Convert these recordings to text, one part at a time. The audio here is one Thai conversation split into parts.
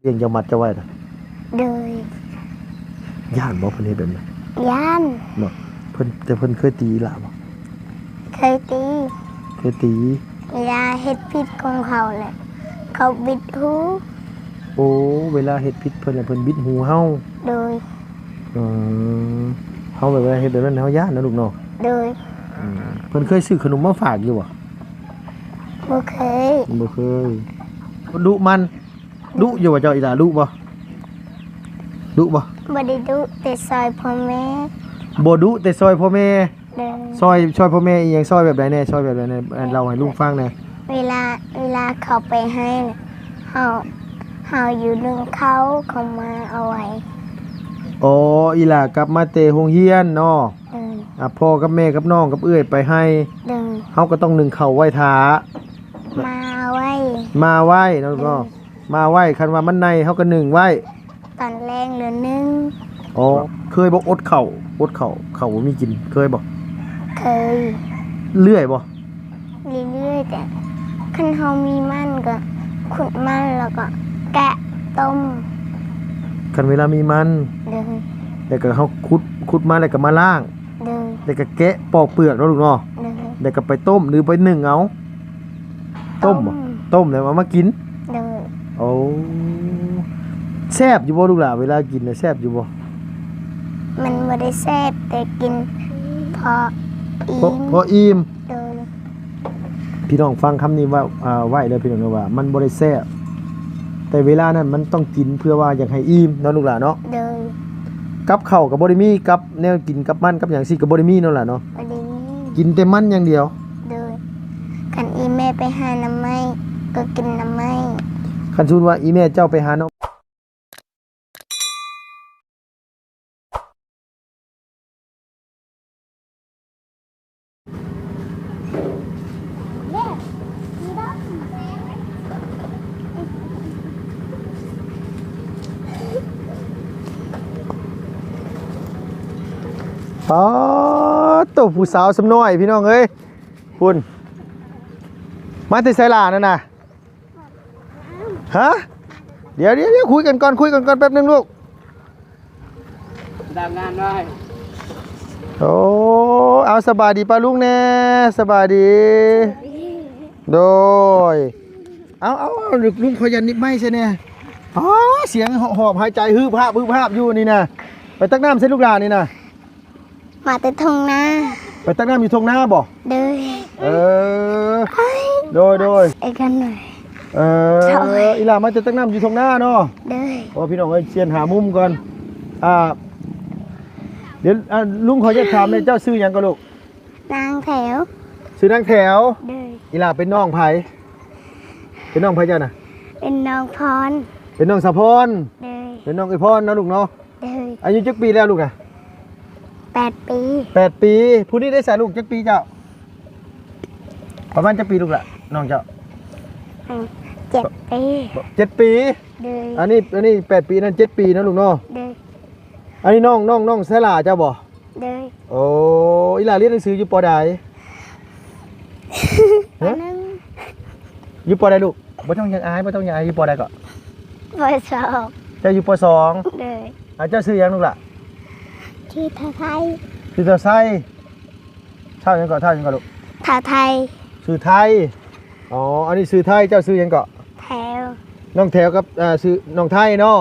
เลี้ยงจะมัดจะไว้น่ะเลยย่านบ่เพิ่นเฮ็ดแบบนั้นย่านบ่เพิ่นเคยตีล่ะบ่เคยตีเคยตีเวลาเฮ็ดผิดของเขาแหละเขาบิดหูโอ้เวลาเฮ็ดผิดเพิ่นน่ะเพิ่นบิดหูเฮาโดยอืมเฮาแบบว่าเฮ็ดแบบนั้นเฮาย่านนะลูกเนาะโดยเพิ่นเคยซื้อขนมมาฝากอยู่บ่บ่เคยบ่เคยดุมันดุอยู่ว่าเจ้าอีหล่าดุบ่ดุบ่บ่ได้ดุแต่ซอยพ่อแม่บ่ดุแต่ซอยพ่อแม่เด้อซอยพ่อแม่อีหยังซอยแบบใดแน่ซอยแบบใดแน่เล่าให้ลุงฟังแน่เวลาเขาไปให้น่ะเฮาอยู่ดึงเขามาเอาไว้อ๋ออีหล่ากลับมาแต่โรงเรียนเนาะพ่อกับแม่กับน้องกับเอื้อยไปให้เฮาก็ต้องนึ่งข้าวไว้ท่ามาไว้เนาะก็มาไว้คันว่ามันในเฮาก็นึ่งไว้ตอนแรงเหลือนึงอ๋อเคยบ่อดข้าวข้าวบ่มีกินเคยบ่เคยเรื่อยบ่เรื่อยๆแต่คันเฮามีมันก็ขุดมันแล้วก็แกะต้มคันเวลามีมันแล้วก็เฮาขุดมาแล้วก็มาล้างแล้วก็แกะปอกเปลือกเนาะลูกเนาะแล้วก็ไปต้มหรือไปนึ่งเอาต้มแล้วเอามากินโอ้แซ่บอยู่บ่ลูกหล่ะเวลากินน่ะแซ่บอยู่บ่มันบ่ได้แซ่บแต่กินพออิ่มพี่น้องฟังคำนี้ว่าไว้เลยพี่น้องว่ามันบ่ได้แซ่บแต่เวลานั้นมันต้องกินเพื่อว่าอยากให้อิ่มเนาะลูกหล่ะเนาะกับข้าวก็บ่ได้มีกับแนวกินกับมันกับหยังสิก็บ่ได้มีเนาะล่ะเนาะบ่ได้มีกินแต่มันอย่างเดียวคันอีแม่ไปหาน้ำไม้ก็กินน้ำไม้คันสมมุติว่าอีแม่เจ้าไปหาน้องตัวผู้สาวสำน้อยพี่น้องเอ้ยคุณมาติดไซลานั่นน่ะฮะเดี๋ยวคุยกันก่อนแป๊บนึงลูกทำงานได้โอ้เอาสบายดีป้าลุงแน่สบายดีโดยเอาลุงขยันนิดไม่ใช่เนี่ยอ๋อเสียงหอบหายใจฮืบภาพอยู่นี่นะไปตักน้ำเส้นลูกหลานนี่นะมาแต่ทงนาไปตักน้ำอยู่ทงนาบ่เด้อโดยไอ้กันหน่อยอีหล่ามาจะตักน้ำอยู่ทงนาเนาะเด้อโอ้พี่น้องเอ้ยเชียนหามุมก่อนเดี๋ยวลุงขอจะถามเลยเจ้าซื้อยังก็ลูกนางแถวซื้อนางแถวเด้ออีหล่าเป็นน้องไผเจ้าน่ะเป็นน้องพรเป็นน้องสะพรเด้อเป็นน้องไอพรนะลูกเนาะเด้ออายุจักปีแล้วลูกอ่ะ8 ปีผู้นี้ได้สายลูกจักปีเจ้าประมาณจักปีลูกละน้องเจ้า7 ปี7 ปีอันนี้8 ปีนั่น7 ปีนะลูกเนาะอันนี้น้องสลาเจ้าบ่โอ้อีหล่าเรียนหนังสืออยู่ป.ใดอยู่ป.ใดลูกบ่ต้องยังอายอยู่ป.ใดก็ป.2เจ้าอยู่ป.2เจ้าซื้อยังลูกล่ะชื่อท่าไทยชื่อท่าไทยเช่ายังก่อนลูกท่าไทยชื่อไทยอ๋ออันนี้ชื่อไทยเจ้าซื้อยังก่อนแถวน้องแถวกับชื่อน้องไทยเนาะ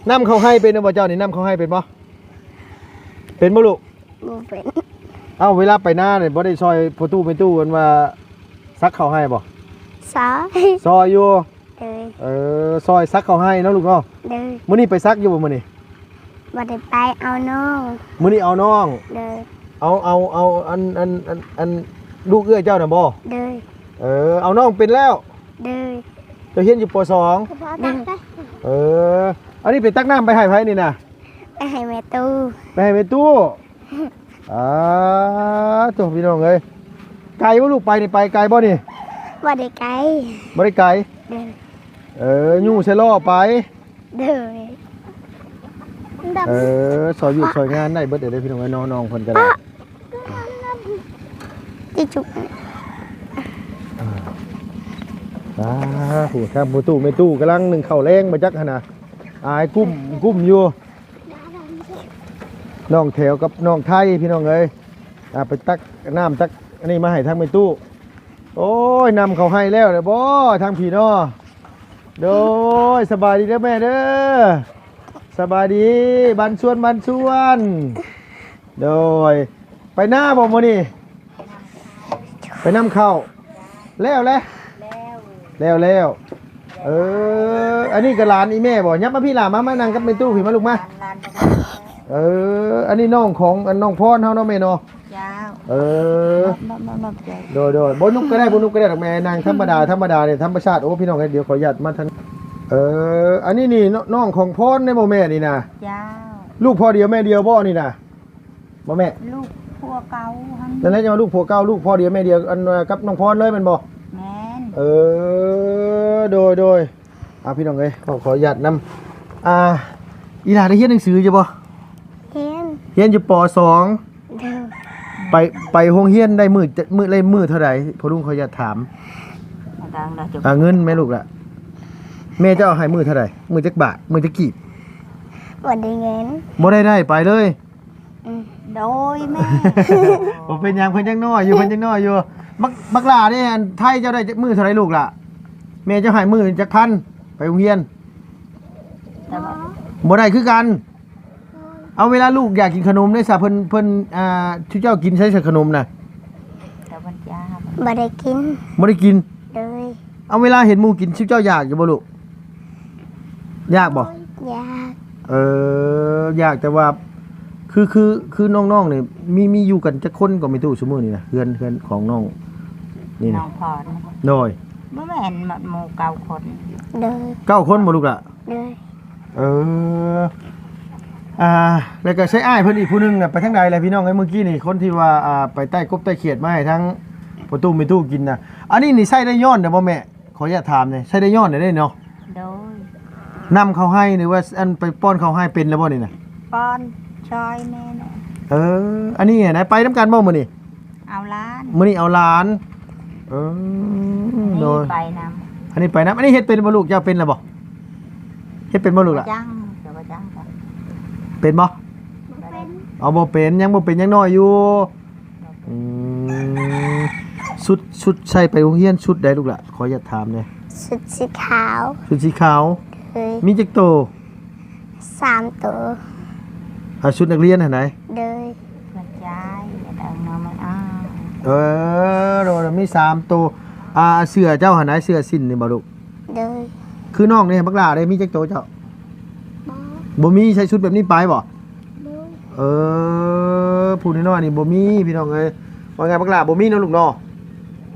น้ำเขาให้เป็นบ่เจ้านี่น้ำเขาให้เป็นบ่ลูกเป็นเวลาไปหน้าเนี่ยบ่ได้ซอยประตูกันว่าซักเขาให้บ่ซอยอยู่ซอยซักเขาให้เนาะลูกเนาะมื้อนี้ไปซักอยู่บ่มื้อนี้บ่ได้ไปเอาน้องมื้อนี้เอาน้องเอาอันลูกเอื้อเจ้าน่ะบ่เอาน้องเป็นแล้วจะเรียนอยู่ป.2อันนี้ไปตักน้ำไปให้ไผนี่น่ะไปให้แม่ตู้ตัวพี่น้องเอ้ยไกลบ่ลูกไปนี่ไปไกลบ่นี่บ่ได้ไกลยู่ใส่ล้อไปซอยอยู่ซอยงานได้เบิดเดี๋ยวพี่น้องน้องคนกันเลยที่จุก ผู้ครับประตูไม่ตู้กำลังหนึ่งเข่าวแรงมาจักหนนะอายกุ้มอยู่น้องแถวกับน้องไทยพี่น้องเอ้ยไปตักน้ำตักอันนี้มาให้ทางไม่ตู้โอ้ยนำเขาให้แล้วเด้อบ่ทางพี่น้อโดยสบายดีเด้อแม่เด้อสบายดีบันชวนโดยไปหน้าบ่มื้อนี้ไปนำเข้าแล้วอันนี้กับหลานอีแม่บ่ยับมาพี่หลานมานั่งกับในตู้พี่มาลูกมาอันนี้น้องของน้องพรเฮาเนาะแม่เนาะโดยบ่นุกก็ได้ดอกแม่นางธรรมดาเนี่ยธรรมชาติโอ้พี่น้องเดี๋ยวขออนุญาตมาทันอันนี้นี่น้องของพรในบ่แม่นี่นะลูกพ่อเดียวแม่เดียวบ่นี่นะบ่แม่ลูกผัวเก่านั่นแหละจะมาลูกผัวเก่าลูกพ่อเดียวแม่เดียวอันกับน้องพรเลยแม่นบ่แม่นโดยพี่น้องเอ้ยขออนุญาตนำอีหลาได้เรียนหนังสืออยู่บ่เรียนอยู่ป .2 ไปโรงเรียนได้มื้อเท่าใดพ่อลุงขออนุญาตถามเงินแม่ลูกล่ะแม่จะเอาให้มื้อเท่าใดมื้อจักบาทมื้อจักกีบบ่ได้เงินบ่ได้ไปเลยโดยแม่บ่เป็นหยังเพิ่นยังน้อยอยู่บักหลานี่อันไทยเจ้าได้มื้อเท่าใดลูกล่ะแม่จะให้มื้อจักพันไปโรงเรียนบ่ได้คือกันเอาเวลาลูกอยากกินขนมได้ซะเพิ่นที่เจ้ากินใช้ขนมน่ะแต่วันจ้าบ่ได้กินเลยเอาเวลาเห็นหมู่กินที่เจ้าอยากอยู่บ่ลูกอยากบ่อยากอยากแต่ว่าคือน้องๆนี่มีอยู่กันจักคนก็ไม่ตู้ซุมื้อนี่นะเพื่อนของน้องนี่นะน้องพรโดยบ่แม่นหมู่9 คน9 คนบ่ลูกล่ะแล้วก็ใช้อ้ายเพิ่นอีกผู้นึงน่ะไปทางใดล่ะพี่น้องเอ้ยเมื่อกี้นี่คนที่ว่าไปใต้กบใต้เขียดมาให้ทั้งประตูไม่ตู้กินน่ะอันนี้นี่ใช้ได้ย้อนเด้อบ่แม่ขออนุญาตถามหน่อยใช้ได้ย้อนได้เนาะโดยนำเขาให้หรือว่าอันไปป้อนเขาให้เป็นแล้วบ่นี่น่ะป้อนชอยแม่น่ะอันนี้ไหนไปนำกันบ่มื้อนี้เอาหลานมื้อนี้เอาหลานโดยไปนำอันนี้ไปนำอันนี้เฮ็ดเป็นบ่ลูกเจ้าเป็นแล้วบ่เฮ็ดเป็นบ่ลูกล่ะจังเป็นบ่เอาบ่เป็นยังน้อยอยู่ชุดใส่ไปโรงเรียนชุดใดลูกล่ะขออย่าถามเลยชุดสีขาวมีจักโต3ตัวชุดนักเรียนไหนเลยกระจายดังมาไม่โดนมี3ตัวเสื้อเจ้าไหนเสื้อสิ้นนี่บ่ลูกเลยคือน้องนี่บักหลาได้มีจักโตเจ้าบ่มีใช้ชุดแบบนี้ไปบ่ผู้น้อยๆนี่บ่มีพี่น้องเอ้ยว่าไงบักหลาบ่มีเนาะลูกเนาะ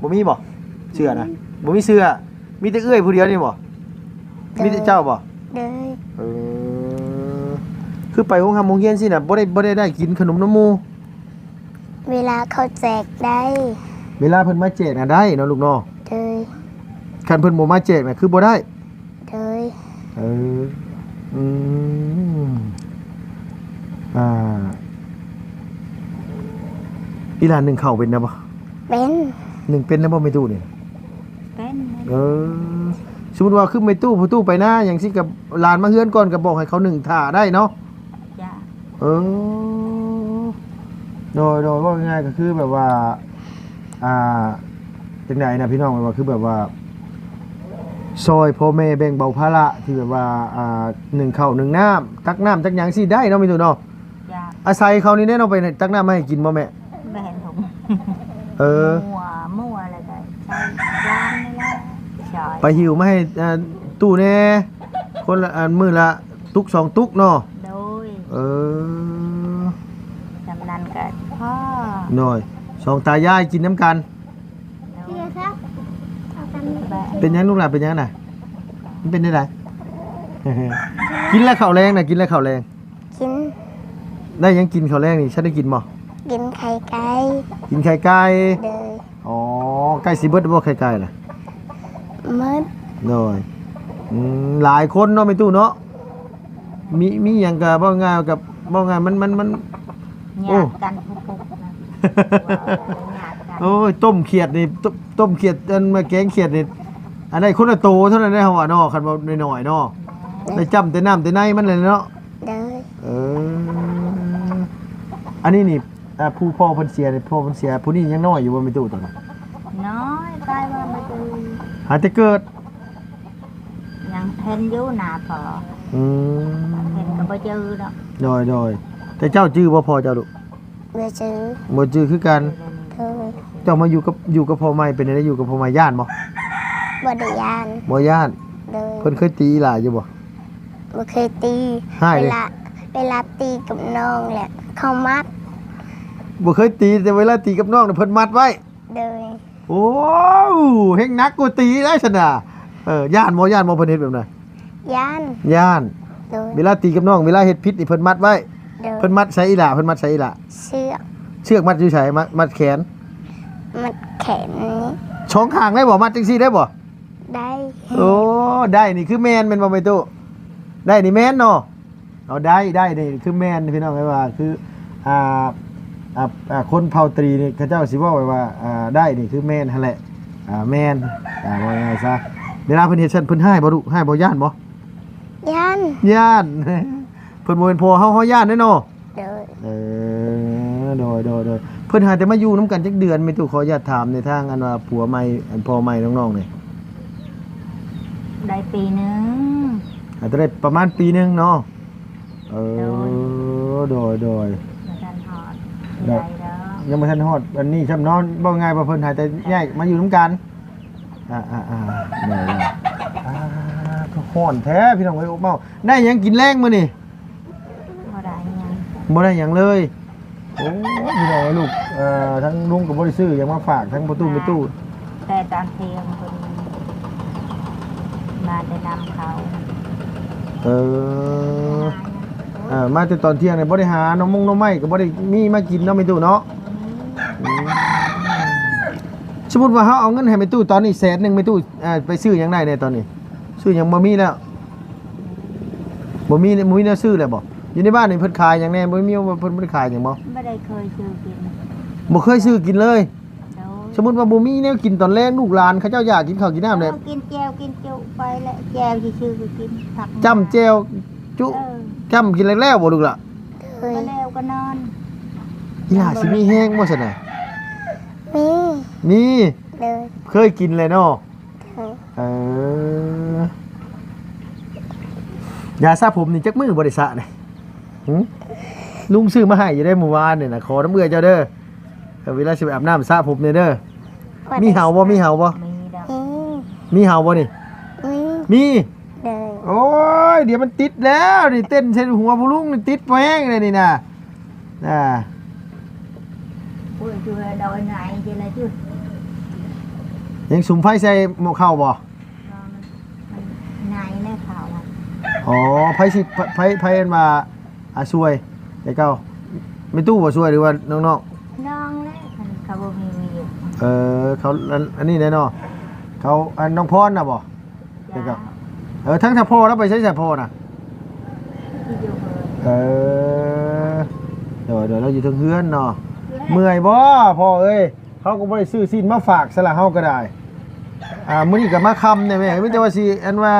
บ่มีบ่เสื้อนะบ่มีเสื้อมีแต่เอื้อยผู้เดียวนี่บ่มีแต่เจ้าบ่คือไปโรงเรียนสิน่ะบ่ได้กินขนมน้ำหมู่เวลาเขาแจกได้เวลาเพิ่นมาแจกน่ะได้เนาะลูกเนาะคันเพิ่นบ่มาแจกน่ะคือบ่ได้อีหลานหนึ่งเข่าเป็นนะบ่เป็นหนึ่งเป็นนะบ่ไม่ตู้เนี่ยเป็นสมมติว่าขึ้นไม่ตู้ผู้ตู้ไปหน้าอย่างสิกับหลานมาเฮือนก่อนก็บอกให้เขาหนึ่งถ่าได้เนาะจ้ะโดยว่าง่ายก็คือแบบว่าจังไดนะพี่น้องว่าคือแบบว่าซอยพ่อแม่แบ่งเบาภาระที่แบบว่าหนึ่งข้าวหนึ่งน้ำตักน้ำตักหยังสิได้เนาะมีตัวเนาะอาศัยเขานี่แน่เนาะไปตักน้ำมาให้กินบ่แม่แม่นถุงมั่วอะไรก็ใช้ร้านนี่แหละไปหิวมาให้ตู้แน่คนละมื้อละตุก2ตุกเนาะโดยจำนั้นก็พ่อหน่อย2ตายายกินน้ำกันเป็นยังลูกหลานเป็นยังน่ะมันเป็นได้ไรกินแล้วข้าวแรงน่ะกินแล้วข้าวแรงได้ยังกินข้าวแรงนี่ฉันได้กินบ่กินไข่ไก่ไก่สิเบิดบ่ไข่ไก่ล่ะมืดหน่อยหลายคนเนาะไม่ตู้เนาะมีหยังก็บ่ง่ายกับบ่ง่ายมันโอ้กันปุ๊บๆนะโอ้ยต้มเขียดนี่ต้มเขียดอันมาแกงเขียดนี่ อันใดคนละโตเท่านั้นได้เฮาว่าเนาะคันว่าน้อยๆเนาะได้จำแต่น้ำแต่ในมันเลยเนาะ โดย เอออันนี้นี่ผู้พ่อเพิ่นเสียนี่พ่อเพิ่นเสียผู้นี้ยังน้อยอยู่บ่มีตู้ตอนนั้น น้อยตายว่ามาเจอ หาแต่เกิด ยังเห็นอยู่หน้าพอ อืม เห็นก็บ่เจอดอก โดยแต่เจ้าจื้อบ่พอเจ้าลูก เบื่อซื้อ บ่จื้อคือกัน โดย เจ้ามาอยู่กับพ่อใหม่เป็นได้อยู่กับพ่อใหม่ย่านบ่ บไดยาน บ่ย่าน โดย เพิ่นเคยตีหลายอยู่บ่ บ่เคยตี ให้ เว เลย ลาตีกับน้องแหละเขามัด บ่เคยตีแต่เวลาตีกับน้องน่ะเพิ่นมัดไว้ โดย โอ้เฮงนักกูตีได้ซั่นน่ะย่านบ่เพิ่นเฮ็ดแบบนั้น ยาน ย่าน โดย เวลาตีกับน้องเวลาเฮ็ดผิดนี่เพิ่นมัดไว้ โดย เพิ่นมัดใส่อีหล่าเพิ่นมัดใส่อีหล่า เชือก เชือกมัดอยู่ไสมัดแขน มัดแขนนี้ ช่องข้างได้บ่มัดจังซี่ได้บ่ ได้ โอ้ได้นี่คือแม่นแม่นบ่แม่ตู้ได้นี่แม่นเนาะเอาได้นี่คือแม่นพี่น้องไว้ว่าคือคนเผ่าตรีนี่เขาเจ้าสิเว้าไว้ว่าได้นี่คือแม่นหั่นแหละแม่นว่าไงซะเวลาเพิ่นเฮ็ดซั่นเพิ่นให้บ่ลูกให้บ่ย่านบ่ ยาน ย่าน เพิ่นบ่เป็นพ่อเฮาย่านแน่เนาะ โดย โดยเพิ่นหาแต่มาอยู่นํกันจักเดือนแม่ตู้ขออนุญาตถามในทางอันว่าผัวใหม่อันพ่อใหม่น้องๆนี่ ได้ปีหนึง อาจจะได้ประมาณปีหนึงเนาะโดย มาทันหอดได้แล้ว ยังบ่ทันฮอดอันนี้ช่ำนอนบ่ง่ายบ่เพิ่นหาแต่ย้ายมาอยู่นํกันได้ก็ฮ้อนแท้พี่น้องเอ้ยโอ้เมาได้หยังกินแรงมื้อนี่ บ่ได้หยัง บ่ได้หยังเลยโอ้พี่น้องเอ้ยลูกทั้งลุงก็บ่ได้ซื้อหยังมาฝากทั้งประตู แต่ตอนเที่ยงคนมาได้นำเขา มาแต่ตอนเที่ยงเนี่ยบ่ได้หาน้องไม้ก็บ่ได้มีมากินเนาะแม่ตู้เนาะสมมุติว่าเฮาเอาเงินให้แม่ตู้ตอนนี้100,000แม่ตู้ไปซื้อหยังได้เนี่ยตอนนี้ซื้อหยังบ่มีแล้วบ่มีแนวซื้อแล้วบ่อยู่ในบ้านนี่เพิ่นขายหยังแน่บ่มีว่าเพิ่นบ่ได้ขายหยังบ่ ไม่ได้เคยซื้อกิน บ่เคยซื้อกินเลย แล้ว สมมุติว่าบ่มีแนวกินตอนแรกลูกหลานเขาเจ้าอยากกินข้าวกินน้ำเนี่ย กินแจวกินจุไปแล้วแจวชื่อๆก็กินผัก จ้ำแจ่วจุจ้ำกินแล้วบ่ลูกล่ะ โดย ก็แล้วก็นอน อีหล่าสิมีแฮงบ่ซั่นน่ะ มี มี โดย เคยกินเลยเนาะ โดย ยาสระผมนี่จักมือบริษัทนี่ลุงซื้อมาให้อยู่ได้เมื่อวานนี่นะขอน้ำเบื่อเจ้าเด้อเวลาสิไปอาบน้ำสระผมเนี่ยเด้อมีเห่าบ่ มีดอก มีเห่าบ่นี่ มี มี โดย โอ้ยเดี๋ยวมันติดแล้วนี่เต้นเส้นหัวผู้ลุงนี่ติดแห้งเลยนี่นะ พูดช่วยดอยไหนจะอะไรช่วย ยังสุมไฟใส่หม้อข้าวบ่ มันไหนในข่าวมัน อ๋อไฟสิไฟอันมาช่วยไอ้เก้าไม่ตู้บ่ช่วยหรือว่าน้อง น้องเลยเขาบอกมีอยู่ ๆเขาอันนี้แน่เนาะเขาอันน้องพรน่ะบ่ เดี๋ยวก่อน ทั้งถ้าพ่อแล้วไปใช้แต่พ่อน่ะ ที่อยู่เดี๋ยวเราอยู่ทางเฮือนเนาะเมื่อยบ่พ่อเอ้ยเขาก็บ่ได้ซื้อสิ้นมาฝากซะละเฮาก็ได้มื้อนี้ก็มาค่ำเนี่ยแม่มีแต่ว่าสิอันว่า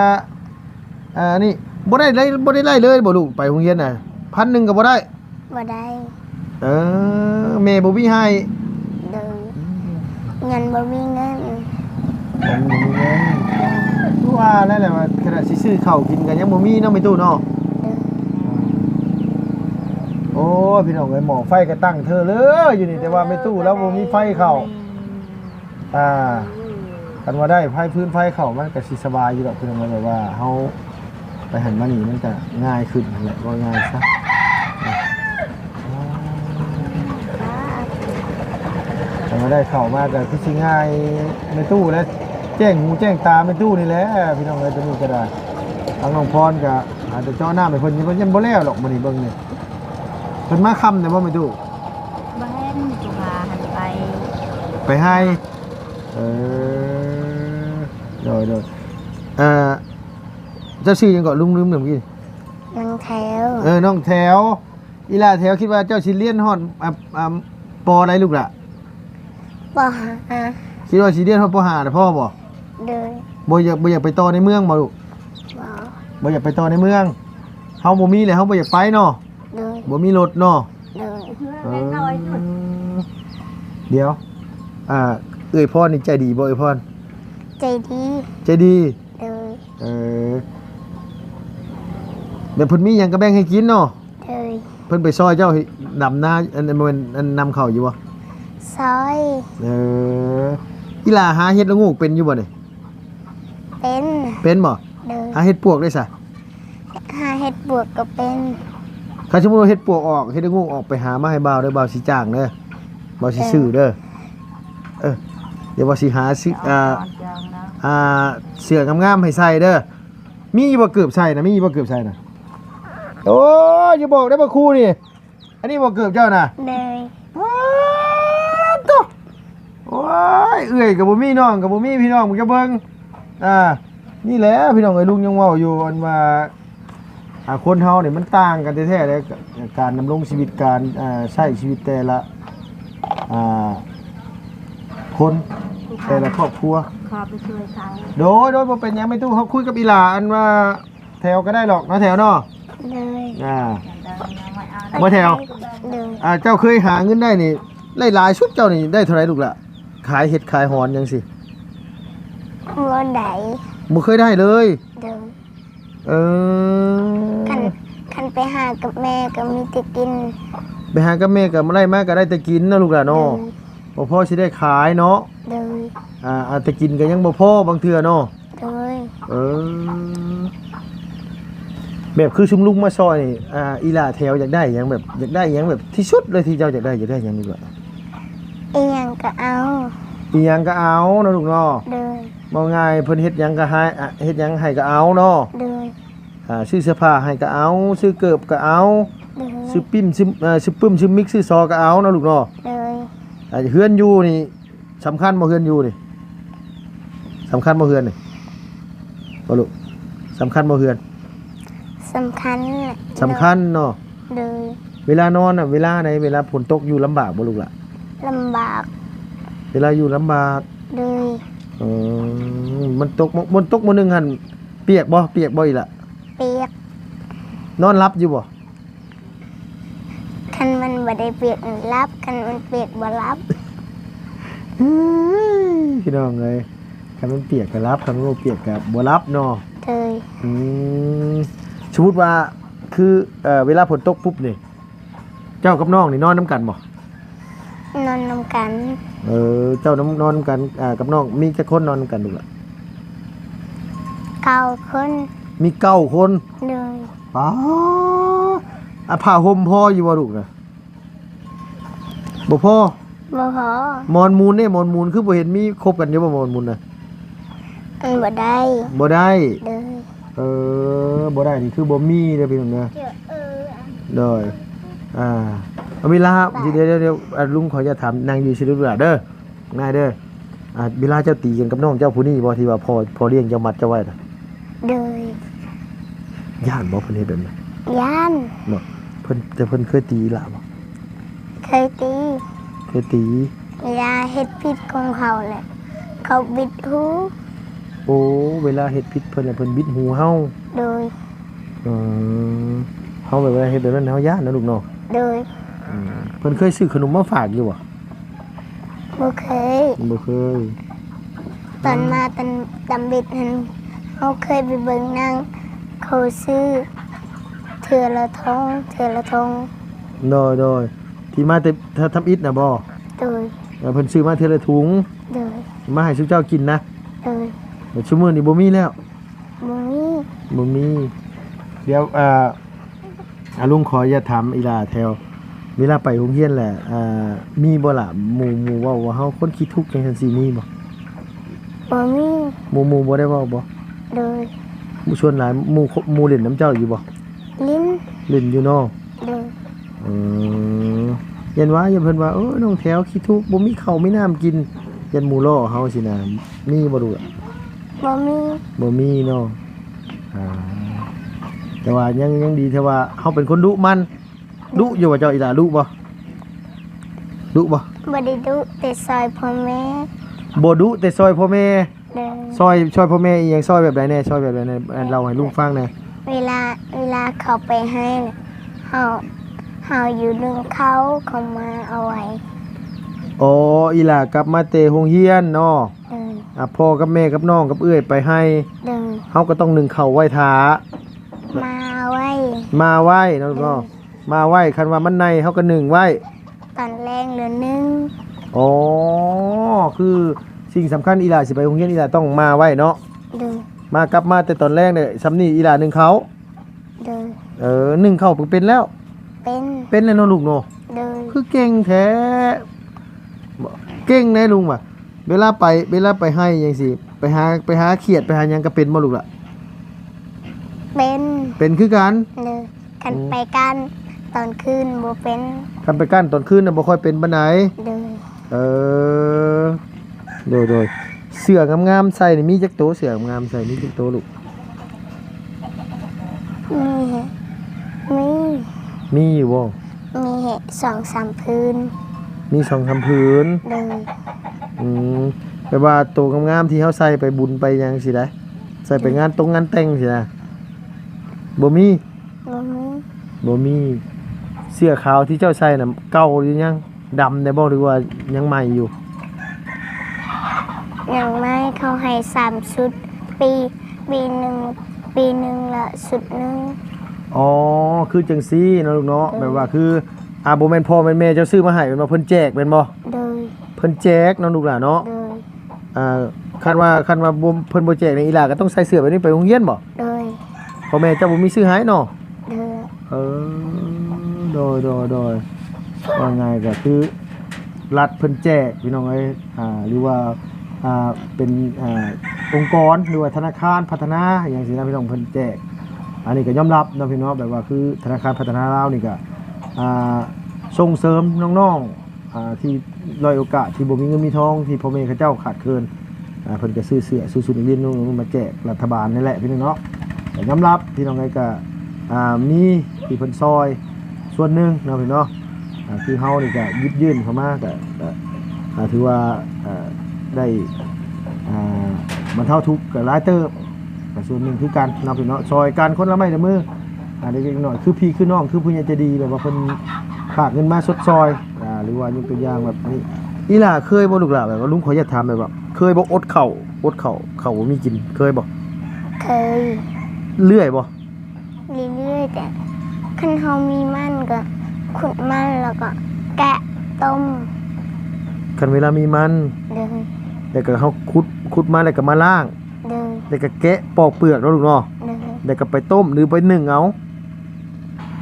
นี่บ่ได้ไล่เลยบ่ลูกไปโรงเรียนน่ะ1,000ก็บ่ได้ บ่ได้ แม่บ่มีให้ โดยเงินบ่มีเงิน บ่มีเงินว่าแล้วแหละว่าขนาดสิซื้อข้าวกินก็ยังบ่มีเนาะไม่ตู้เนาะ โอ้พี่น้องเอ้ยหม้อไฟก็ตั้งเธอเลยอยู่นี่แต่ว่าไม่ตู้แล้วบ่มีไฟเข้ากันว่าได้ไฟพื้นไฟเข้ามันก็สิสบายอยู่ดอกพี่น้องเอ้ยแบบว่าเฮาไปหันมานี่มันก็ง่ายขึ้นนั่นแหละว่าง่ายซะแต่ว่าได้เข้ามาก็คือสิง่ายไม่ตู้แล้วแจ้งหูแจ้งตาไม่ตู้นี่แหละพี่น้องเอ้ยตัวนี้ก็ได้ทางน้องพรก็อาจจะเจาะหน้าให้เพิ่นยังบ่แล้วหรอกมื้อนี้เบิ่งนี่เพิ่นมาค่ำแต่บ่ไม่ตู้ บ้านจุฬาหันไป ให้โดยเจ้าชื่อยังก่อนลุงลืมเมื่อกี้ นังแถว น้องแถวอีหล่าแถวคิดว่าเจ้าสิเรียนฮอดปออะไรลูกล่ะ บ่หา คิดว่าสิเรียนฮอดป .5 น่ะพ่อบ่ โดย บ่อยากไปต่อในเมืองบ่ลูก บ่ บ่อยากไปต่อในเมืองเฮาบ่มีเลยเฮาบ่อยากไปเนาะ โดย บ่มีรถเนาะ โดย เออเดี๋ยวเอ้ยพรนี่ใจดีบ่เอ้ยพร ใจดี ใจดี โดย เออเดี๋ยวเพิ่นมีหยังก็แบ่งให้กินเนาะ โดย เพิ่นไปซอยเจ้าให้ดำนาอันบ่แม่นอันนำเข้าอยู่บ่ ซอย เอออีหล่าหาเฮ็ดละงูกเป็นอยู่บ่นี่ เป็น เป็นบ่ โดย หาเฮ็ดปวกได้ซะ หาเห็ดบวกก็เป็น ถ้าสมมุติว่าเฮ็ดปวกออกเฮ็ดละงูกออกไปหามาให้บ่าวเด้อบ่าวสิจ้างเด้อบ่าวสิซื้อเด้อเดี๋ยวบ่าวสิหาซื้อเสื้องามๆให้ใส่เด้อมีบ่เกือบใส่นะมีบ่เกือบใส่นะโอ้ยอย่าบอกได้บ่ครูนี่อันนี้บ่เกือบเจ้าน่ะ เลย โอ้ยเอื้อยกับบ่มีน้องกับบ่มีพี่น้องมึงจะเบิ่งนี่แหละพี่น้องไอ้ลุงยังเว้าอยู่อันว่าคนเฮานี่มันต่างกันแท้ๆเลยการดำรงชีวิตการใช้ชีวิตแต่ละคนแต่ละครอบครัว ขอไปช่วยเขา โดยบ่เป็นหยังไม่ตู้เขาคุยกับอีหลาอันว่าแถวก็ได้หรอกเนาะแถวเนาะ เลย บ่แถว เลย เจ้าเคยหาเงินได้นี่หลายๆชุดเจ้านี่ได้เท่าไหร่ลูกล่ะขายเห็ดขายหอนจังสิ บัวไหน บ่เคยได้เลย เลย เออ คันไปหากับแม่ก็มีแต่กิน ไปหากับแม่กับอะไรมาก็ได้แต่กินนะลูกหลานเนาะบ่พอสิได้ขายเนาะ เลย อาจจะกินก็ยังบ่พอบางเทื่อเนาะ เลย เออแบบคือชุมลุงมาซอยนี่อีหล่าแถวอยากได้หยังแบบอยากได้หยังแบบที่สุดเลยที่เจ้าอยากได้หยังนี่ล่ะ อีหยังก็เอา อีหยังก็เอาเนาะลูกเนาะ เลย บ่ง่ายเพิ่นเฮ็ดหยังก็ให้เฮ็ดหยังให้ก็เอาเนาะ เลย ซื้อเสื้อผ้าให้ก็เอาซื้อเกิบก็เอา เลย ซื้อปิ้มซื้อปึ้มซื้อมิกซื้อซอก็เอาเนาะลูกเนาะ เลย เฮือนอยู่นี่สำคัญบ่เฮือนอยู่นี่สำคัญบ่เฮือนนี่บ่ลูกสำคัญบ่เฮือน สำคัญ สำคัญเนาะ เลย เวลานอนเวลาไหนเวลาฝนตกอยู่ลำบากบ่ลูกล่ะ ลำบาก เวลาอยู่ลำบาก เลย มันตกมื้อนึงหั่นเปียกบ่อีกล่ะ เปียก นอนรับอยู่บ่ คันมันบ่ได้เปียกมันรับคันมันเปียกบ่รับ พี่น้องเอ้ยคันมันเปียกก็รับคันมันบ่เปียกก็บ่รับเนาะ เลย สมมุติว่าคือเวลาฝนตกปุ๊บนี่เจ้ากับน้องนี่นอนนํกันบ่ นอนนำกัน เจ้านอนกันกับน้องมีแค่คนนอนกันดูล่ะ 9 คน มี9คน เลย ป๋าผ้าห่มพออยู่บ่ลูกน่ะบ่พอ บ่พอ มอนมูลเนี่ยมอนมูลคือบ่เห็นมีครบกันอยู่บ่มอนมูลน่ะ มันบ่ได้ บ่ได้ เลย บ่ได้นี่คือบ่มีเด้อพี่น้องเด้อโดยเอาเวลาเดี๋ยวลุงขอจะถามนางอยู่สิลูกหลานเด้อง่ายเด้อเวลาเจ้าตีกันกับน้องเจ้าผู้นี้บ่ที่ว่าพอเลี้ยงเจ้ามัดเจ้าไว้น่ะ เลย ย่านบ่เพิ่นเฮ็ดแบบนั้น ย่าน บ่เพิ่นเคยตีล่ะบ่ เคยตี เคยตี เวลาเฮ็ดผิดของเขาแหละเขาบิดหู โอ้เวลาเฮ็ดผิดเพิ่นน่ะเพิ่นบิดหูเฮา โดย เฮาแบบว่าเฮ็ดแบบนั้นเฮาย่านนะลูกเนาะ โดย เพิ่นเคยซื้อขนมมาฝากอยู่บ่ บ่เคย บ่เคย ตอนมาตอนดำบิดนั้นเขาเคยไปเบิ่งนางเขาซื้อเถื่อละทงโดยที่มาแต่ทำอิฐน่ะบ่ โดย เพิ่นซื้อมาเทื่อละถุง โดย มาให้ซุเจ้ากินนะ โดย แต่ซุมื้อนี้บ่มีแล้ว บ่มี เดี๋ยวลุงขออย่าถามอีหลาแถวเวลาไปโรงเรียนแหละมีบ่ล่ะหมู่เว้าว่าเฮาคนขี้ทุกข์จังซั่นสิมีบ่ บ่มี หมู่บ่ได้เว้าบ่ โดย หมู่ชวนหลายหมู่เล่นน้ำเจ้าอยู่บ่ ลิ้น เล่นอยู่เนาะ โดย ยันว่าอย่าเพิ่นว่าน้องแถวขี้ทุกข์บ่มีข้าวมีน้ำกินยันหมู่ล้อเฮาสินะมีบ่ดูล่ะ บ่มี เนาะแต่ว่ายังดีแต่ว่าเฮาเป็นคนดุมันดุอยู่ว่าเจ้าอีหลาดุบ่ บ่ได้ดุแต่ซอยพ่อแม่ บ่ดุแต่ซอยพ่อแม่ เดิน ช่วยพ่อแม่อีหยังช่วยแบบใดแน่ช่วยแบบใดแน่เราให้ลุงฟังแน่ เวลาเขาไปให้น่ะเฮาอยู่ดึงเขามาเอาไว้ อ๋ออีหล่ากลับมาเตะโรงเรียนเนาะ เดิน พ่อกับแม่กับน้องกับเอื้อยไปให้ เดิน เฮาก็ต้องนึ่งข้าวไว้ท้า มาไว้ มาไว้เนาะก็มาไว้คันว่ามันในเฮาก็นึ่งไว้ ตอนแรงเหลือนึง อ๋อคือสิ่งสำคัญอีหล่าสิไปโรงเรียนอีหล่าต้องมาไว้เนาะ เดิน มากลับมาแต่ตอนแรกเนี่ยสำนี่อีหล่านึ่งเขาว เดิน นึ่งข้าวเพิ่งเป็นแล้ว เป็น แล้วเนาะลูกเนาะ เดิน คือเก่งแท้เก่งแน่ลุงว่ะเวลาไปให้จังซี่ไปหาเขียดไปหาหยังก็เป็นบ่ลูกล่ะ เป็นคือกัน เดินกันไปกันตอนคืนบ่เป็น คันไปกั้นตอนคืนน่ะบ่ค่อยเป็นปานใด เดิน เออโดยเสื้องามๆใส่นี่มีจักโตเสื้องามๆใส่มีจักโตลูก มี มีอยู่บ่ มี2-3พื้น มี2-3ผืน เดิน แปลว่าโตงามๆที่เฮาใส่ไปบุญไปหยังสิได้ใส่ไปงานงานแต่งสินะบ่มี บ่มี บ่มีเสื้อขาวที่เจ้าใส่น่ะเก่าหรือยังดำได้บ่หรือว่ายังใหม่อยู่ อย่างไม่เขาให้3ชุดปีหนึ่งละชุดหนึง อ๋อคือจังซี่เนาะลูกเนาะแบบว่าคือบ่แม่นพ่อแม่นแม่เจ้าซื้อมาให้เป็นบ่เพิ่นแจกแม่นบ่ โดย เพิ่นแจกเนาะลูกหลานเนาะ โดย คันว่าบ่เพิ่นบ่แจกนี่อีหล่าก็ต้องใส่เสื้อแบบนี้ไปโรงเรียนบ่ โดย พ่อแม่เจ้าบ่มีซื้อให้เนาะ โดย เออโดยว่าไงก็คือรัฐเพิ่นแจกพี่น้องเอ้ยหรือว่าเป็นองค์กรหรือว่าธนาคารพัฒนาอย่างสินะพี่น้องเพิ่นแจกอันนี้ก็ยอมรับเนาะพี่น้องแบบว่าคือธนาคารพัฒนาลาวนี่ก็ส่งเสริมน้องๆที่ด้อยโอกาสที่บ่มีเงินมีทองที่พ่อแม่เขาเจ้าขาดเคินเพิ่นก็ซื้อเสื้อซื้อชุดนักเรียนน้องๆมาแจกรัฐบาลนี่แหละพี่น้องเนาะก็ยอมรับพี่น้องเอ้ยก็มีที่เพิ่นซอยส่วนหนึงเนาะพี่เนาะคือเฮานี่ก็หยิบยื่นเข้ามาก็ถือว่าได้บรรเทาทุกข์กับหลายเติบก็ส่วนหนึ่งคือการเนาะพี่เนาะซอยกันคนละไม้ละมือเด็กๆหน่อยคือพี่คือน้องคือผู้ใหญ่ใจดีแบบว่าเพิ่นฝากเงินมาสดซอยหรือว่ายกตัวอย่างแบบนี้อีหล่าเคยบ่ลูกหล่าแบบว่าลุงขออยากถามแบบว่าเคยบ่อดข้าวบ่มีกินเคยบ่ เคย เรื่อยบ่ เรื่อยๆแต่คันเฮามีมันก็ขุดมันแล้วก็แกะต้ม คันเวลามีมัน เดิน แล้วก็เฮาขุดมาแล้วก็มาล้าง เดิน แล้วก็แกะปอกเปลือกเนาะลูกเนาะ เดิน แล้วก็ไปต้มหรือไปนึ่งเอา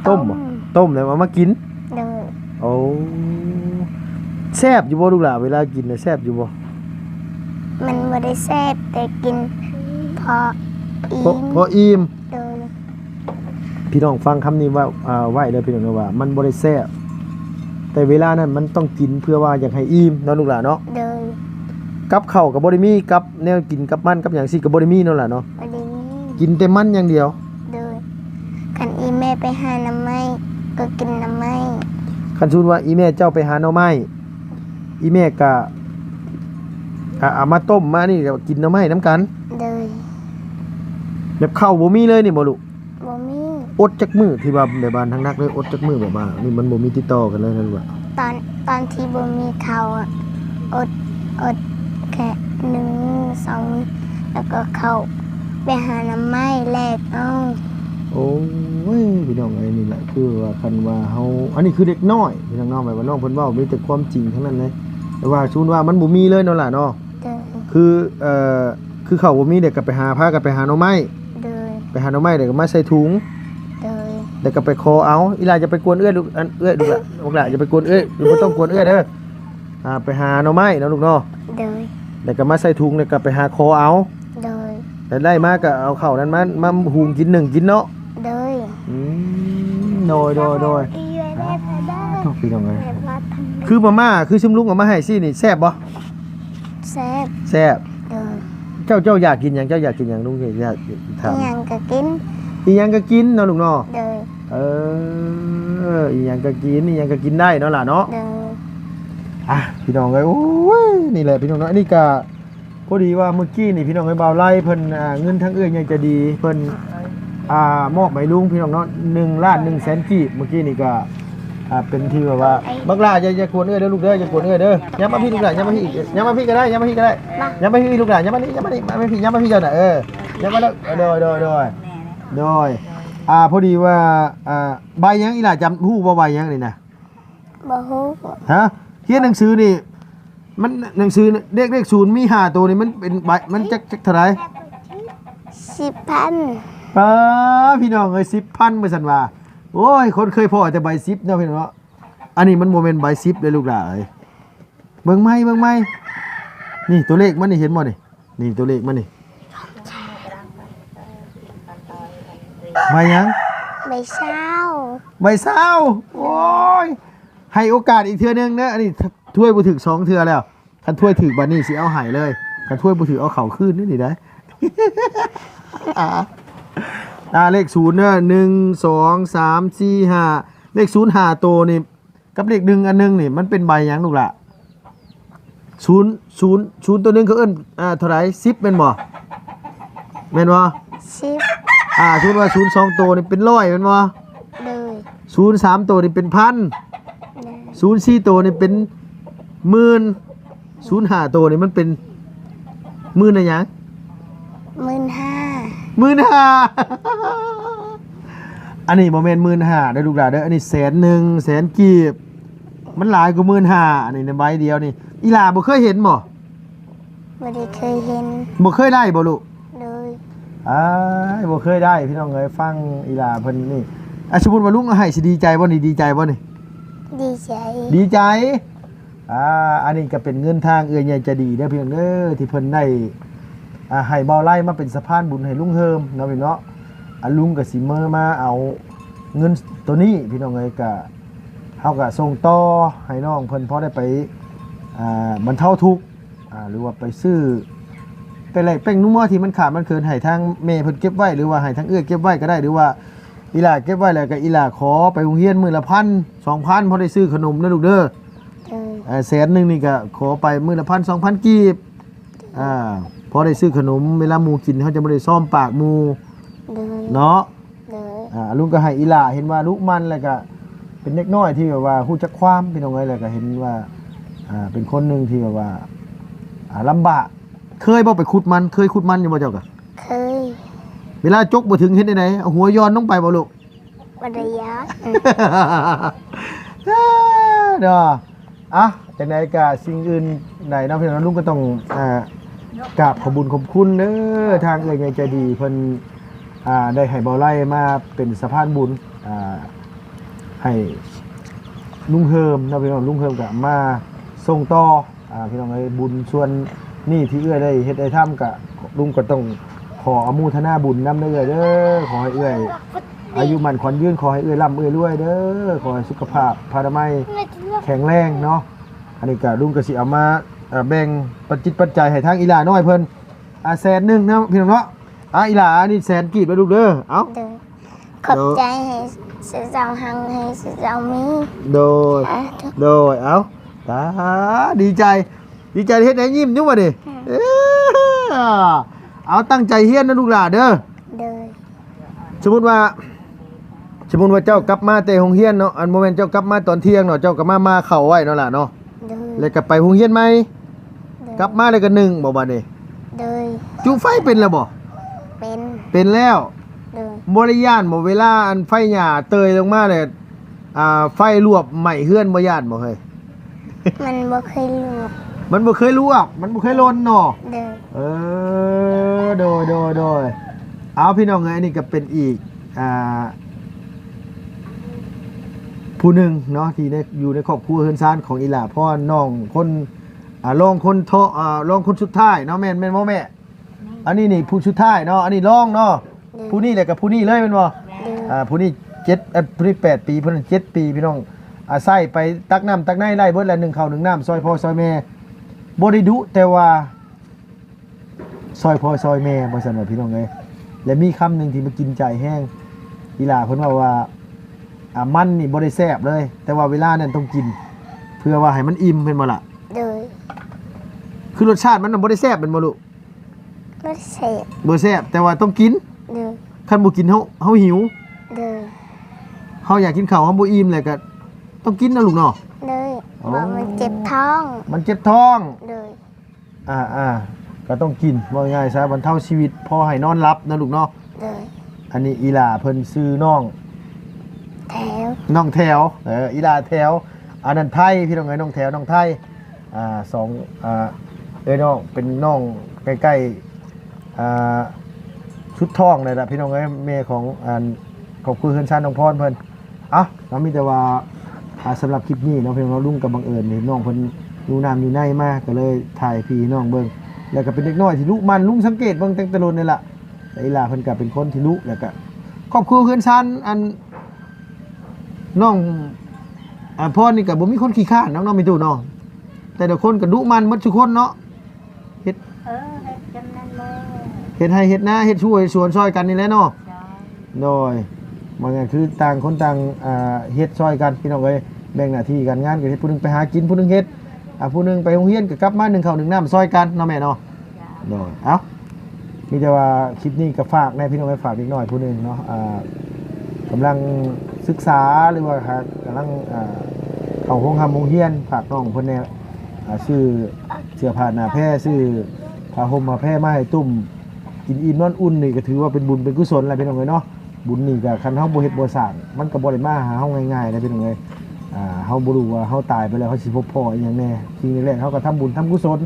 ต้มบ่ต้มแล้วเอามากิน เดิน โอ้แซ่บอยู่บ่ลูกหล่ะเวลากินน่ะแซ่บอยู่บ่ มันบ่ได้แซ่บแต่กินพออิ่ พออิ่ม เดิน พี่น้องฟังคำนี้ว่าไว้เด้อพี่น้องว่ามันบ่ได้แซ่บแต่เวลานั้นมันต้องกินเพื่อว่าอยากให้อิ่มเนาะลูกหล่ะเนาะ เดิน กับข้าวก็บ่ได้มีกับแนวกินกับมันกับหยังสิก็บ่ได้มีเนาะล่ะเนาะ บ่ได้มี กินแต่มันอย่างเดียว เดินคันอีแม่ไปหาน้ำไม้ก็กินน้ำไม้ คันสมมุติว่าอีแม่เจ้าไปหาหน่อไม้อีแม่ก็เอามาต้มมานี่ก็กินหน่อไม้นํกัน เดิน แบบข้าวบ่มีเลยนี่บ่ลูก บ่มี อดจักมื้อที่ว่าแม่บ้านทางนักเลยอดจักมื้อแบบว่านี่มันบ่มีติดต่อกันเลยนั่นว่า ตอนที่บ่มีเขาวอะอดแค่1-2มื้อแล้วก็เข้าไปหาน้ำไม้แลกเอา โอ้ยพี่น้องไอ้นี่แหละคือว่าคันว่าเฮาอันนี้คือเด็กน้อยพี่น้องๆแบบว่าน้องเพิ่นเว้ามีแต่ความจริงทั้งนั้นเลยแต่ว่าชูนว่ามันบ่มีเลยเนาะล่ะเนาะ เดิน คือเขาบ่มีเด็กก็ไปหาพากันไปหาหน่อไม้ เดิน ไปหาหน่อไม้เด็กก็มาใส่ถุง เดิน เด็กก็ไปคอเอาอีหลาจะไปกวนเอื้อยลูกเอื้อยลูกละลูกหลานอย่าไปกวนเอื้อยลูกบ่ต้องกวนเอื้อยเด้อไปหาหน่อไม้เนาะลูกเนาะ เดิน เด็กก็มาใส่ถุงเด็กก็ไปหาคอเอา เดิน แต่ได้มาก็เอาข้าวนั้นมาหุงกินหนึ่งกินเนาะ เดิน โดย อีเวนต์พาได้ โอ้พี่น้องเอ้ย แบบว่าทำ คือมาม่าคือซุมลุงเอามาให้สินี่แซ่บบ่ แซ่บ แซ่บ เดิน เจ้าอยากกินหยังเจ้าอยากกินหยังลุงอยากถาม อีหยังก็กิน อีหยังก็กินเนาะลุงเนาะ เดิน อีหยังก็กินได้เนาะล่ะเนาะ เดิน พี่น้องเอ้ยโอ้ยนี่แหละพี่น้องเนาะอันนี้ก็ พอดีว่าเมื่อกี้นี่พี่น้องไอ้บ่าวไล่เพิ่นเงินทั้งเอื้อยยังจะดีเพิ่นมอบให้ลุงพี่น้องเนาะ1 ล้าน 1 แสนกีบเมื่อกี้นี่ก็เป็นที่ว่าบักหลาอย่ากวนเอื้อยเด้อลูกเด้ออย่ากวนเอื้อยเด้อย้ำมาพี่ลูกหลานย้ำมาพี่อีกย้ำมาพี่ก็ได้ย้ำมาพี่ก็ได้ย้ำมาพี่ลูกหลานย้ำมานี่ย้ำมานี่มาพี่ย้ำมาพี่เจ้าน่ะย้ำมาแล้วโดยพอดีว่าใบยังอีหล่าจำฮู้บ่ใบยังนี่นะ บ่ฮู้ ฮะเขียนหนังสือนี่มันหนังสือเลข0มี5ตัวนี่มันเป็นใบมันจักเท่าไหร่ 10,000 พี่น้องเอ้ย10,000ว่าซั่นว่าโอ้ยคนเคยพอแต่ใบ10เนาะพี่น้องเนาะอันนี้มันบ่แม่นใบ10เลยลูกหลานเอ้ยเบิ่งไหมนี่ตัวเลขมันนี่เห็นบ่นี่ตัวเลขมันนี่ใบยัง ใบเช้า ใบเศร้าโอ้ยให้โอกาสอีกเทื่อนึงเด้ออันนี้ถ้วยบ่ถึก2เทื่อแล้วคันถ้วยถึกบัดนี้สิเอาให้เลยคันถ้วยบ่ถึกเอาเข้าคืนนี่ได้ เลข0เด้อ1 2 3 4 5เลข0 5ตัวนี่กับเลข1อันนึงนี่มันเป็นใบหยังลูกล่ะ0ตัวนึงเขาเอิ้นเท่าไหร่10แม่นบ่แม่นบ่ 10 สมมุติว่า0 2ตัวนี่เป็น100แม่นบ่ เลย 0 3ตัวนี่เป็นพัน0 4ตัวนี่เป็นหมื่น0 5ตัวนี่มันเป็นหมื่นอะไรหยัง 15,000 15,000อันนี้บ่แม่น15,000เด้อลูกหลานเด้ออันนี้100,000 100,000กีบมันหลายกว่า15,000อันนี้ในใบเดียวนี่อีหลาบ่เคยเห็นบ่ บ่ได้เคยเห็น บ่เคยได้บ่ลูก เลย บ่เคยได้พี่น้องเอ้ยฟังอีหลาเพิ่นนี่สมมุติว่าลุงเอาให้สิดีใจบ่นี่ดีใจบ่นี่ ดีใจ ดีใจอันนี้ก็เป็นเงินทางเอื้อยใหญ่จะดีเด้อพี่น้องเด้อที่เพิ่นได้ให้เบาไล่มาเป็นสะพานบุญให้ลุงเฮิมเนาะพี่เนาะลุงก็สิมาเอาเงินตัวนี้พี่น้องเอ้ยก็เฮาก็ส่งต่อให้น้องเพิ่นพอได้ไปบรรเทาทุกข์หรือว่าไปซื้อเป็นไรแป้งนุ่มที่มันขาดมันเกินให้ทางแม่เพิ่นเก็บไว้หรือว่าให้ทางเอื้อยเก็บไว้ก็ได้หรือว่าอีหล่าเก็บไว้แล้วก็อีหล่าขอไปโรงเรียนมื้อละ1,000 2,000พอได้ซื้อขนมนะลูกเด้อ แสนหนึ่งนี่ก็ขอไปมื้อละ1,000 2,000กีบพอได้ซื้อขนมเวลาหมูกินเขาจะไม่ได้ซ่อมปากหมู เลย เนาะ เลย ลุงก็ให้อีหล่าเห็นว่าลูกมันแล้วก็เป็นเด็กน้อยที่แบบว่าฮู้จักความพี่น้องเอ้ยแล้วก็เห็นว่าเป็นคนหนึงที่แบบว่าลำบากเคยบ่ไปขุดมันเคยขุดมันอยู่บ่เจ้าก็ เคย เวลาจกบ่ถึงเฮ็ดได้ไหนเอาหัวย้อนลงไปบ่ลูก บ่ได้ยะ เด้อจังได๋ก็สิ่งอื่นใดเนาะพี่น้องลุงก็ต้องกราบขอบคุญขอบคุณเด้อทางเอื้อยใหญ่ใจดีเพิ่นได้ให้เบาไล่มาเป็นสะพานบุญให้ลุงเฮิมเนาะพี่น้องลุงเฮิมก็มาส่งต่อพี่น้องเอ้ยบุญส่วนนี่ที่เอื้อยได้เฮ็ดได้ทำก็ลุงก็ต้องขออนุโมทนาบุญนำเด้อเด้อขอให้เอื้อยอายุมั่นขวัญยืนขอให้เอื้อยร่ำเอื้อยรวยเด้อขอให้สุขภาพพลามัยแข็งแรงเนาะอันนี้ก็ลุงก็สิเอามาแบ่งปัจจิตปัจจัยให้ทางอีหลาน้อยเพิ่นแสนหนึงนะพี่น้องเนาะอีหลานี่แสนกีบไปลูกเด้อเอ้า เด้อขอบใจให้สิเจ้าหังให้สิเจ้ามี โดยเอ้าตาดีใจเฮ็ดให้ยิ้มอยู่บ่ดิเอาตั้งใจเฮียนนะลูกหลาเด้อ เด้อ สมมุติว่าเจ้ากลับมาแต่โรงเรียนเนาะอันโมเมนต์เจ้ากลับมาตอนเที่ยงเนาะเจ้าก็มาเข้าไว้เนาะล่ะเนาะ เด้อ แล้วก็ไปโรงเรียนใหม่กลับมาแล้วก็1บ่บัดนี้ เด้อ จุไฟเป็นแล้วบ่ เป็น แล้ว เด้อ บ่ได้ย่านบ่เวลาอันไฟหญ้าเตยลงมาเลยไฟลวกไหม้เฮือนบ่ย่านบ่เฮ้ย มันบ่เคยลูก มันบ่เคยลวกมันบ่เคยลนเนาะ เด้อ โดยเอาพี่น้องเอ้ยนี่ก็เป็นอีกผู้หนึ่งเนาะที่อยู่ในครอบครัวเฮือนซานของอีหล่าพ่อน้องคนรองคนรองคนสุดท้ายเนาะแม่นบ่แม่อันนี้นี่ผู้สุดท้ายเนาะอันนี้รองเนาะผู้นี้แหละกับผู้นี้เลยแม่นบ่ เด้อ ผู้นี้ผู้นี้8ปีผู้นั้น7ปีพี่น้องใส่ไปตักน้ำตักในไล่เบิดละ1ข้าว1น้ำซอยพ่อซอยแม่บ่ได้ดุแต่ว่าซอยพ่อซอยแม่บ่ซั่นว่าพี่น้องเอ้ยและมีคำหนึงที่มากินใจแห้งอีหล่าเพิ่นว่ามันนี่บ่ได้แซ่บเลยแต่ว่าเวลานั้นต้องกินเพื่อว่าให้มันอิ่มเพิ่นบ่ล่ะ เด้อ เค คือรสชาติมันน่ะบ่ได้แซ่บเป็นบ่ลูก บ่เสพ บ่แซ่บแต่ว่าต้องกิน เด้อ คันบ่กินเฮาหิว เด้อ เฮาอยากกินข้าวเฮาบ่อิ่มเลยก็ต้องกินนะลูกเนาะ เด้อ โอ้ บอกมันเจ็บท้อง มันเจ็บท้อง เด้อ ก็ต้องกินว่าง่ายซะบรรเทาชีวิตพอให้นอนหลับนะลูกเนาะ เด้อ อันนี้อีหลาเพิ่นซื้อน้อง แถว น้องแถวอีหลาแถวอันนั้นไทยพี่น้องเอ้ยน้องแถวน้องไทยสองน้องเป็นน้องใกล้ๆชุดทองเลยล่ะพี่น้องเอ้ยแม่ของขอบคุณเฮือนชาญน้องพรเพิ่นเรามีแต่ว่าสำหรับคลิปนี้เนาะพี่น้องลุงกับบังเอิญนี่น้องเพิ่นดูน้ำอยู่ในมากก็เลยถ่ายพี่น้องเบิ่งแล้วก็เป็นเด็กน้อยที่ลุมันลุงสังเกตเบิ่งตั้งแต่โดนนี่ล่ะแต่อีหลาเพิ่นก็เป็นคนที่ลุแล้วก็ครอบครัวเฮือนชาญน้องพ่อนี่ก็บ่มีคนขี้ข้านน้องๆมีตู้เนาะแต่ละคนก็ดุมันหมดทุกคนเนาะเฮ็ด เฮ็ดจำนั้นเลย เฮ็ดให้เฮ็ดนาเฮ็ดช่วยสวนซอยกันนี่แหละเนาะ จ้า โดยมันก็คือต่างคนต่างเฮ็ดซอยกันพี่น้องเอ้ยแบ่งหน้าที่กันงานก็เฮ็ดผู้หนึงไปหากินผู้หนึงเฮ็ดผู้หนึงไปโรงเรียนก็กลับมา1ข้าว1น้ำซอยกันเนาะแม่เนาะ จ้า โดยเอ้ามีแต่ว่าคลิปนี้ก็ฝากแม่พี่น้องไว้ฝากอีกหน่อยผู้หนึงเนาะกำลังศึกษาหรือว่ากำลังเข้าโรงเรียนฝากน้องเพิ่นแน่ชื่อเสื้อผ้าหน้าแพร่ชื่อผ้าห่มผ้าแพร่มาให้ตุ่มกินอิ่มนอนอุ่นนี่ก็ถือว่าเป็นบุญเป็นกุศลอะไรพี่น้องเอ้ยเนาะบุญนี่ก็คันเฮาบ่เฮ็ดบ่สร้างมันก็บ่ได้มาหาเฮาง่ายๆนะพี่น้องเอ้ยเฮาบ่รู้ว่าเฮาตายไปแล้วเฮาสิพบพ่ออีหยังแน่ทีแรกเฮาก็ทำบุญทำกุศล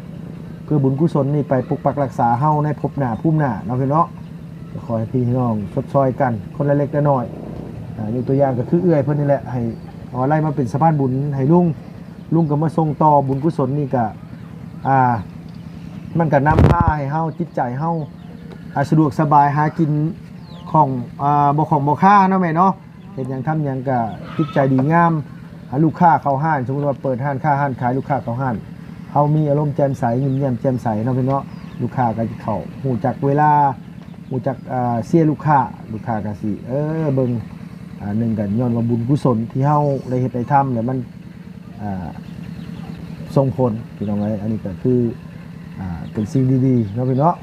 เพื่อบุญกุศลนี่ไปปกปักรักษาเฮาในภพหน้าภูมิหน้าเนาะพี่เนาะก็ขอให้พี่น้องชดช่วยกันคนละเล็กละน้อยยกตัวอย่างก็คือเอื้อยเพิ่นนี่แหละให้เอาอะไรมาเป็นสะพานบุญให้ลุงก็มาส่งต่อบุญกุศลนี่ก็มันก็นำพาให้เฮาจิตใจเฮาสะดวกสบายหากินของบ่ค่าเนาะแม่เนาะเฮ็ดหยังทำหยังก็จิตใจดีงามลูกค้าเข้าห้านสมมุติว่าเปิดห้านค้าห้านขายลูกค้าเข้าห้านเฮามีอารมณ์แจ่มใสยิ้มแย้มแจ่มใสเนาะพี่เนาะลูกค้าก็สิเข้าฮู้จักเวลาฮู้จักเสียลูกค้าก็สิเบิ่งหนึ่งกันย้อนว่าบุญกุศลที่เฮาได้เฮ็ดได้ทำเนี่ยมันส่งผลพี่น้องเอ้ยอันนี้ก็คือเป็นสิ่งดีๆเนาะพี่เนาะ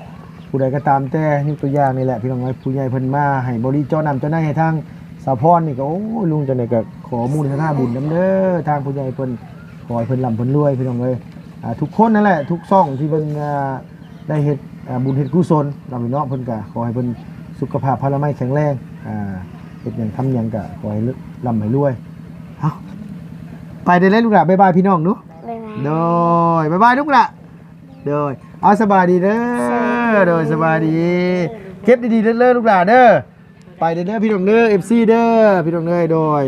ผู้ใดก็ตามแต่นี่ตัวอย่างนี่แหละพี่น้องเอ้ยผู้ใหญ่เพิ่นมาให้บริจาคน้ำเจ้าหน้าให้ทางสาวพรนี่ก็โอ้ลุงจังได๋ก็ขอมูลนิธิบุญนำเด้อทางผู้ใหญ่เพิ่นขอให้เพิ่นร่ำเพิ่นรวยพี่น้องเอ้ยทุกคนนั่นแหละทุกช่องที่เพิ่นได้เฮ็ดบุญเฮ็ดกุศลเนาะพี่เนาะเพิ่นก็ขอให้เพิ่นสุขภาพพลามัยแข็งแรงเฮ็ดหยังทำหยังก็ขอให้ร่ำให้รวยเอ้าไปได้เลยลูกหลานบ๊ายบายพี่น้องเนาะ บ๊ายบาย โดยบ๊ายบายลูกหลานโดยเอาสบายดีเด้อโดยสบายดีเก็บดีๆเด้อลูกหลานเด้อไปเด้อพี่น้องเด้อ FC เด้อพี่น้องเด้อโดย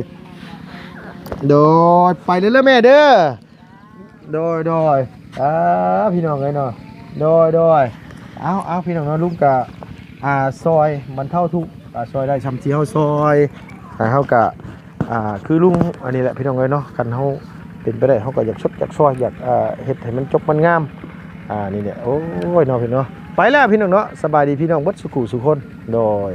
ไปเด้อแม่เด้อโดยพี่น้องเอ้ยเนาะโดยเอาพี่น้องเนาะลุงกะซอยมันเท่าทุกซอยได้ชำที่เฮาซอยเฮากะคือลุงอันนี้แหละพี่น้องเอ้ยเนาะคันเฮาเป็นไปได้เฮาก็อยากชดอยากซอยอยากเฮ็ดให้มันจบมันงามนี่เนี่ยโอ้ยเนาะพี่เนาะไปแล้วพี่น้องเนาะสบายดีพี่น้องเบิดสุขุสุคนโดย